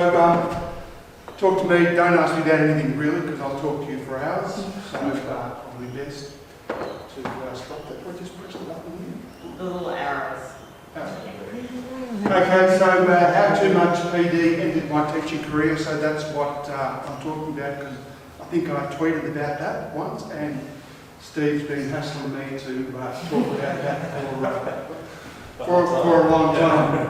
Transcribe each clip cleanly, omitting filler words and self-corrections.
Talk to me, don't ask me about anything really, because I'll talk to you for hours. So probably best to stop that. What just press the button here? The little arrows. Okay, so how too much PD ended my teaching career, so that's what I'm talking about, because I think I tweeted about that once, and Steve's been hassling me to talk about that for a long time.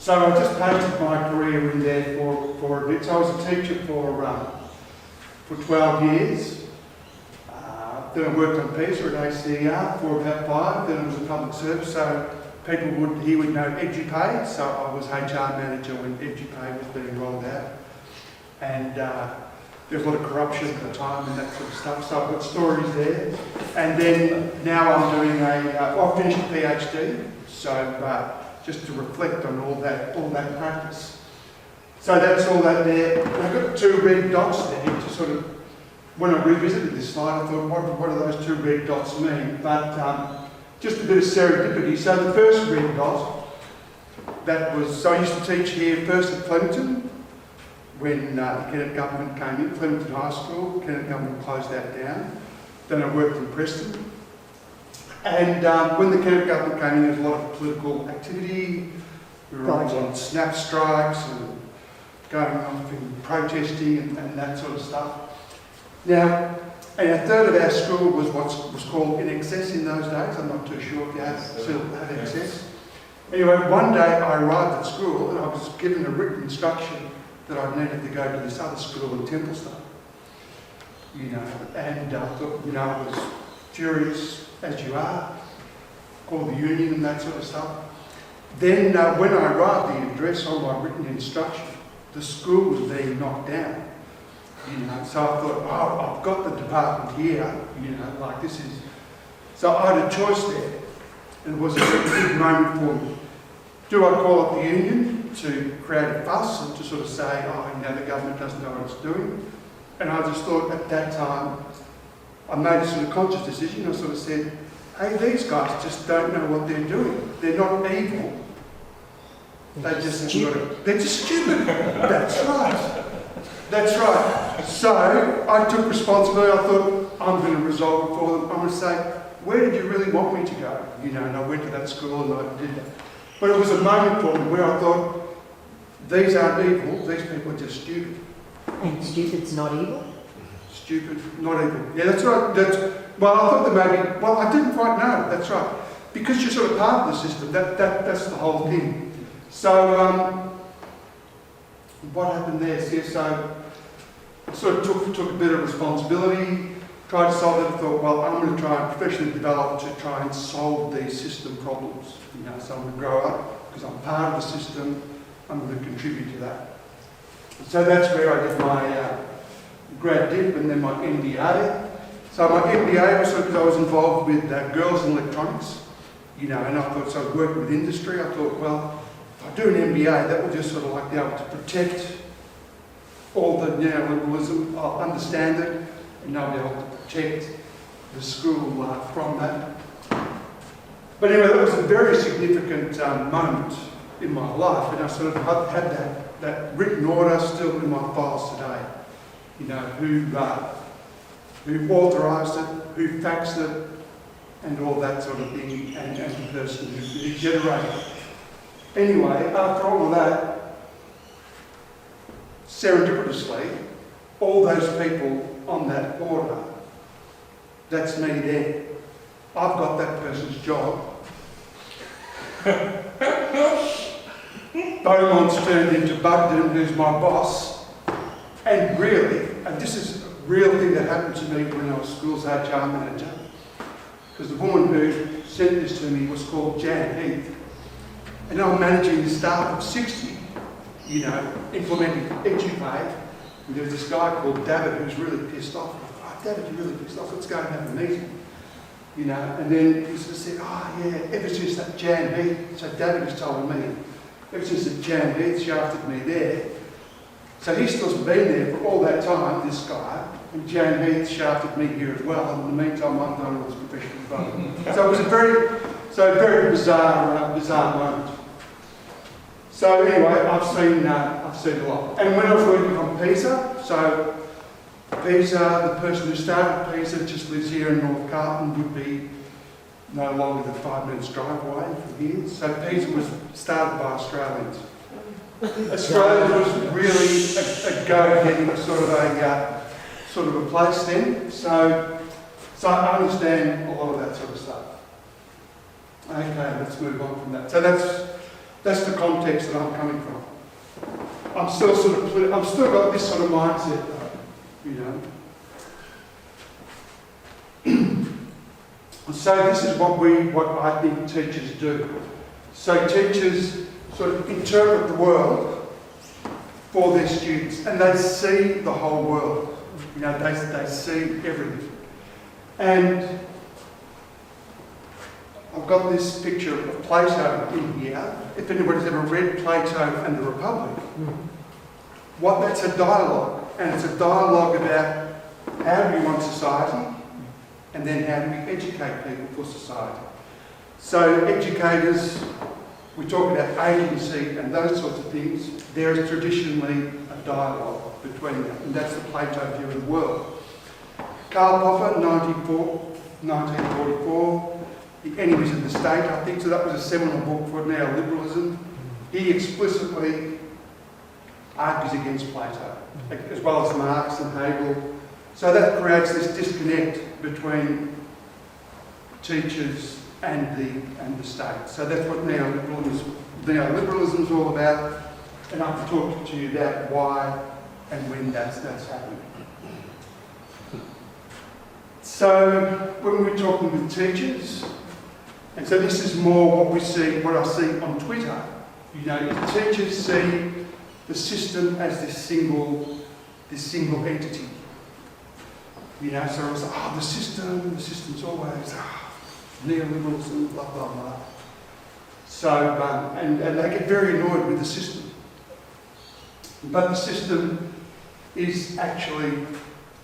So I just painted my career in there for a bit. So I was a teacher for 12 years. Then I worked on PESA at ACR for about 5. Then I was a public service, so he would know EduPay. So I was HR manager when EduPay was being rolled out. And there was a lot of corruption at the time and that sort of stuff. So I've got stories there. And then now I'm doing I finished a PhD. So just to reflect on all that practice. So that's all that there. I've got 2 red dots there to sort of, when I revisited this slide, I thought, what do those 2 red dots mean? But just a bit of serendipity. So the first red dot, so I used to teach here first at Flemington, when the Kennett government came in, Flemington High School, Kennett government closed that down. Then I worked in Preston. And when the Kennett government came in, there was a lot of political activity. We were on snap strikes and going off and protesting and that sort of stuff. Now, and a third of our school was what was called NXS in those days. I'm not too sure if you still have NXS. Anyway, one day I arrived at school and I was given a written instruction that I needed to go to this other school in Templestowe. And I thought, I was furious, as you are, called the union and that sort of stuff. Then when I arrived, the address on my written instruction, the school was being knocked down. So I thought, I've got the department here, like this is... So I had a choice there. And it was a big moment for me. Do I call up the union to create a fuss and to sort of say, the government doesn't know what it's doing? And I just thought at that time, I made a sort of conscious decision. I sort of said, hey, these guys just don't know what they're doing. They're not evil. They're just stupid. They're just stupid. That's right. That's right. So I took responsibility. I thought, I'm going to resolve it for them. I'm going to say, where did you really want me to go? And I went to that school and I did that. But it was a moment for me where I thought, these aren't evil. These people are just stupid. And stupid's not evil? Stupid, not evil. Yeah, that's right. Well, I thought that maybe, I didn't quite know. That's right. Because you're sort of part of the system, that's the whole thing. So, what happened there? So I sort of took a bit of responsibility, tried to solve it, thought, I'm going to try and professionally develop to try and solve these system problems. So I'm going to grow up, because I'm part of the system, I'm going to contribute to that. So that's where I did my grad dip and then my MBA. So my MBA was because I was involved with girls in electronics, and I thought, so I was working with industry. I thought, if I do an MBA, that will just sort of like be able to protect all the neoliberalism. I'll understand it, and I'll be able to protect the school from that. But anyway, that was a very significant moment in my life, and I sort of had that written order still in my files today. Who authorised it, who faxed it, and all that sort of thing, and the person who generated it. Anyway, after all of that, serendipitously, all those people on that order, that's me there. I've got that person's job. Beaumont's turned into Bugden, who's my boss. And really, and this is a real thing that happened to me when I was school's HR manager, because the woman who sent this to me was called Jan Heath. And I'm managing the staff of 60, implementing EduPay. And there's this guy called David who's really pissed off. David, you're really pissed off, let's go and have a meeting. And then he sort of said, ever since that Jan Heath, so David was telling me, ever since that Jan Heath shafted me there, so he's still been there for all that time, this guy, and Jan Heath shafted me here as well, and in the meantime I'm done with this professional development. So it was a very bizarre moment. So anyway, I've seen a lot. And when I was working on PISA, so PISA, the person who started PISA just lives here in North Carlton, would be no longer than 5 minutes drive away from here. So PISA was started by Australians. Australia was really a go-getting sort of a place then. So I understand a lot of that sort of stuff. Okay, let's move on from that. So that's the context that I'm coming from. I'm still got this sort of mindset though, you know. So this is what I think teachers do. So teachers sort of interpret the world for their students, and they see the whole world. You know, they see everything. And I've got this picture of Plato in here. If anybody's ever read Plato and the Republic, that's a dialogue. And it's a dialogue about how do we want society, and then how do we educate people for society. So educators, we talk about agency and those sorts of things. There is traditionally a dialogue between them, and that's the Plato view of the world. Karl Popper, 1944, The Enemies of the State, I think, so that was a seminal book for neoliberalism. He explicitly argues against Plato, as well as Marx and Hegel. So that creates this disconnect between teachers and the state. So that's what neoliberalism is all about, and I can talk to you about why and when that's happening. So when we're talking with teachers, and so this is more what I see on Twitter. You know, teachers see the system as this single entity. You know, so it's like, the system's always neoliberalism, blah blah blah. So and they get very annoyed with the system. But the system is actually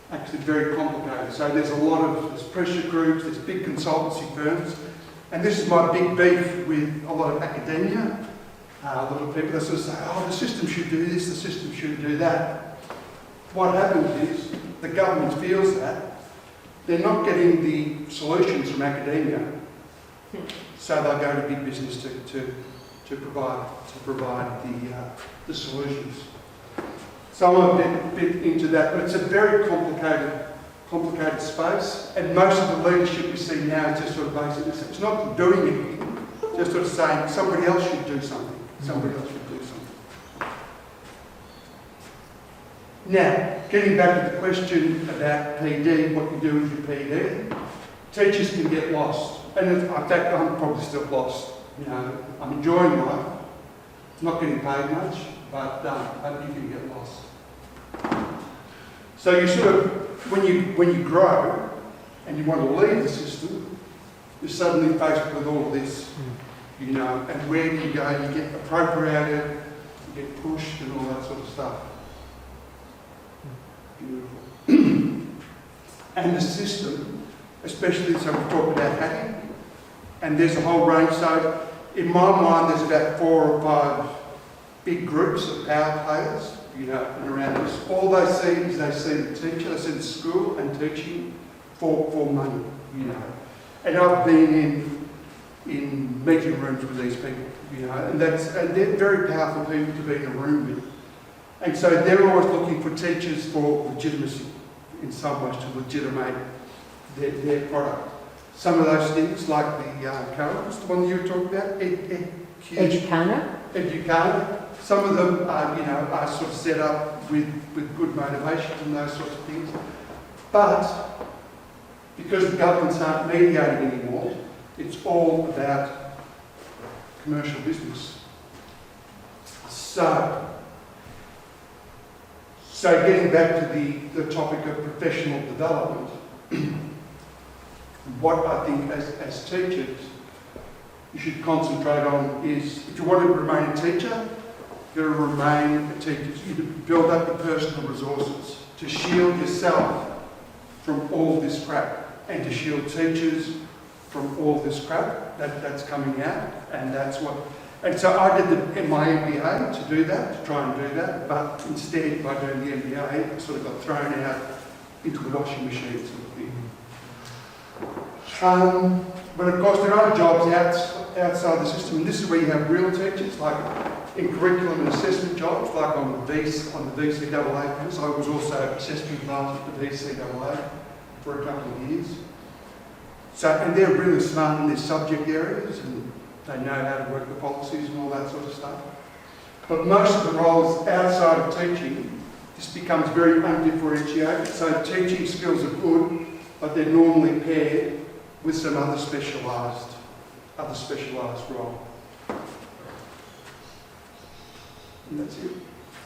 very complicated. So there's pressure groups, there's big consultancy firms, and this is my big beef with a lot of academia. A lot of people that sort of say, the system should do this, the system should do that. What happens is the government feels that they're not getting the solutions from academia, so they'll go to big business to provide the solutions. So I'm a bit into that, but it's a very complicated space, and most of the leadership we see now is just sort of basically, it's not doing anything, just sort of saying somebody else should do something. Somebody else should do something. Now, getting back to the question about PD, what you do with your PD, teachers can get lost. And in fact, I'm probably still lost. You know, I'm enjoying life. Not getting paid much, but you can get lost. So you sort of, when you grow and you want to leave the system, you're suddenly faced with all of this. You know, and where do you go? You get appropriated, you get pushed, and all that sort of stuff. Beautiful. And the system, especially, so we talk about hacking, and there's a whole range. So, in my mind, there's about 4 or 5 big groups of power players, you know, around us. All they see is they see the teacher, they see the school and teaching for money, you know. And I've been in meeting rooms with these people, you know, and they're very powerful people to be in a room with. And so they're always looking for teachers for legitimacy, in some ways, to legitimate their product. Some of those things, like the what's the one you were talking about? Educana. Some of them are sort of set up with good motivations and those sorts of things. But because the governments aren't mediating anymore, it's all about commercial business. So getting back to the topic of professional development, what I think as teachers you should concentrate on is, if you want to remain a teacher, you've got to remain a teacher. You need to build up your personal resources to shield yourself from all this crap, and to shield teachers from all this crap that's coming out, and that's what. And so I did my MBA to do that, to try and do that, but instead, by doing the MBA, I sort of got thrown out into the washing machine sort of thing. But of course, there are jobs outside the system, and this is where you have real teachers, like in curriculum and assessment jobs, like on the VCAA, because I was also assessment class at the VCAA for a couple of years. So, and they're really smart in their subject areas, and they know how to work the policies and all that sort of stuff. But most of the roles outside of teaching, this becomes very undifferentiated. So teaching skills are good, but they're normally paired with some other specialised role. And that's it.